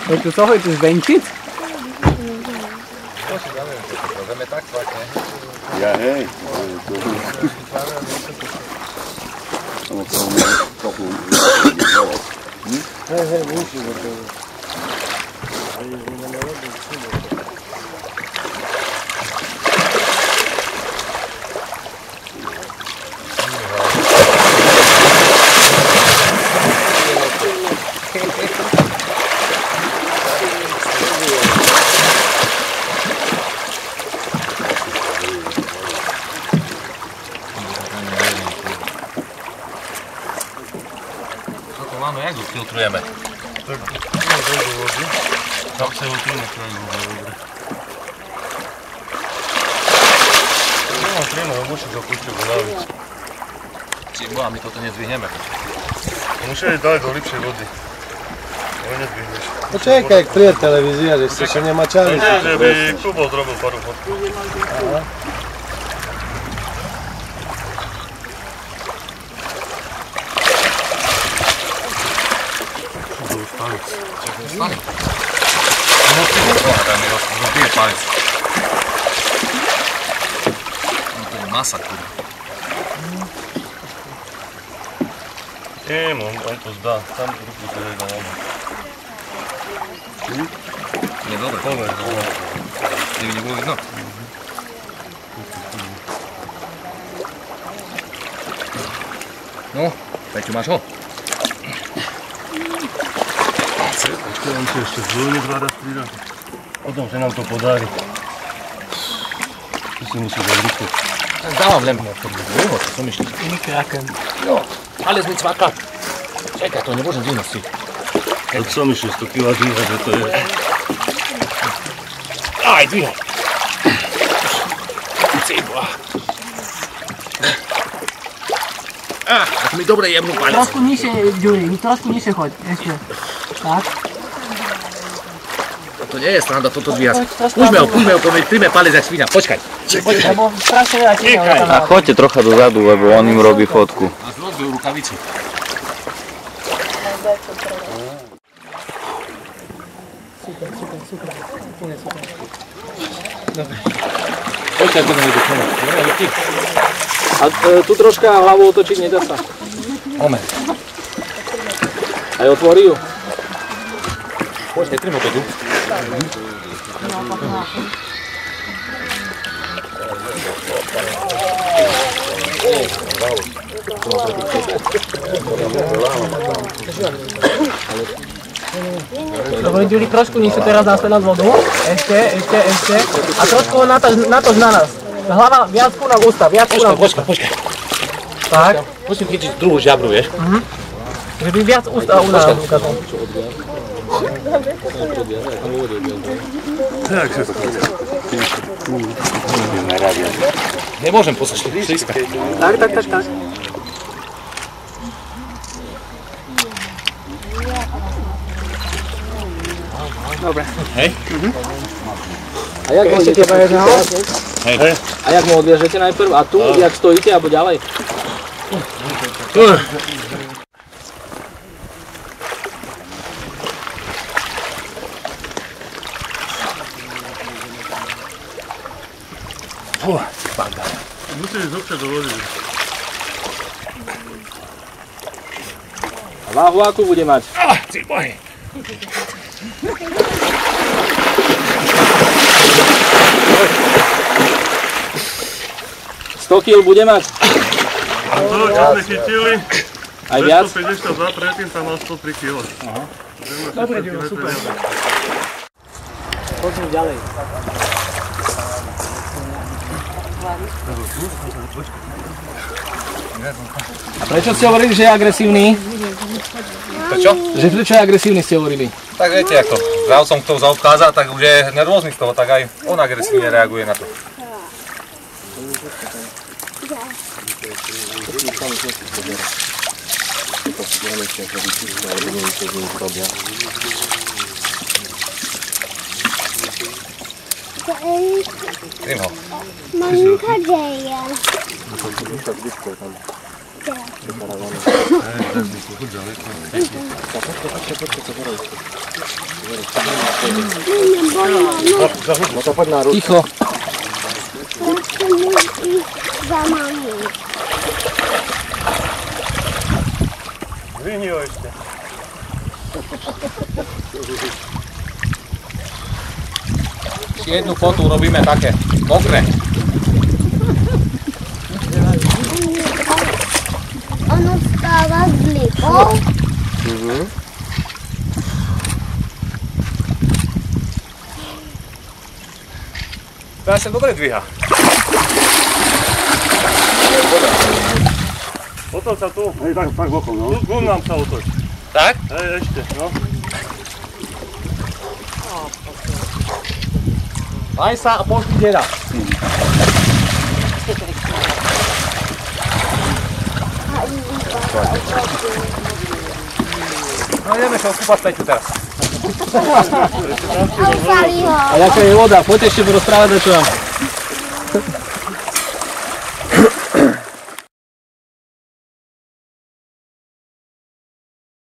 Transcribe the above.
Willst du so heute das Wendchen? Możemy tak właśnie. Ja, hej. Hej, musi do tego. Ale jeżeli nie narodzi, to Mamy, jak go filtrujemy? tak, no do wody. Tam się utrzyma kraju, dobra. No, trema, musi zapuścić go nawić. Czyli była mi to nie zwieniemy. Musieli dać do lepszej wody. No nie zwieniesz. Poczekaj, jak prije telewizija, że jeszcze nie ma czary. Nie, żeby Kubo zrobił paru fotków. Stanie. No tam rozbije palec. No to jest masa, kurwa. Nie, on to zda. Tam ruchu tyle do nogi. Nie, dobra. Power, dobra. Żeby nie było widno. No, Peciu, masz ho. On się jeszcze zwolni dwa razy. Potem się nam to podali. Wszyscy musi zawrócić. Dałam lębną podwójną, co myślisz? No, ale z cwaka. Czekaj, to nie może dziwno styć. Ale co myślisz, to piła dziwa, że to jest? Aj, dźwigaj. Cibła. Tak mi dobre jebnu palec. Trošku niżej, Juri, trošku niżej chodź, jeszcze. Tak? To nie jest randa, to zwijać. Pójdźmy, to my trymy palec jak świnia. Poczekaj. Bo strasznie jak nie A chodźcie trochę do zadu, lebo on im robi fotku. A zrobił rukawicy. Super. Super. Dobra. Poczekaj, to nie wykonał. A tu troszkę hlavou otočiť nedá sa. Moment. Aj otvorí ju. Počkaj, trymo to tu. Dobre, Juri, trošku nižšie teraz zase nad vodu. Ešte. A trošku natoč na nás. Hlava viac ku nám ústa, viac ku nám ústa. Počkaj. Tak. Musím chytiť druhú žabru, vieš? Żeby viac ústa u nás ukázal. Jak się to chodzi? Nemôžem poslať šliska. Tak. Dobre. Hej? A jak ho idete? Hej. A jak mu odviažete najprv? A tu, jak stojíte, alebo ďalej? Musíš zopšať do vody. A váhu akú bude mať? Ty bohy. 100 kg bude mať? To, čo sme chytili, Aj viac? 252, predtým tam mal 103 kg. Dobre, Ďuro, super. Poďme ďalej. A prečo ste hovorili, že je agresívny? Prečo? Že prečo je agresívny ste hovorili? Tak viete, jak to. Zdravcom kto zaobchádza, tak už je nervózny z toho, tak aj on agresívne reaguje na to. Malinka dzieje. No to poď na ruku. Ticho. Za nami. Zvihni ho ešte. Jednu fotu robíme také, mokré. Ono stáva z lipou. To sa dobre dvíha. Otoč sa tu. Hej, tak bokom, no. Tu nám sa otoč. Tak? Hej, ešte, no. Aj sa a pošli deda. No ideme sa okúpať Peťu teraz. A vzali ho. A jaká je voda? Poďte ešte porozprávať, čo vám.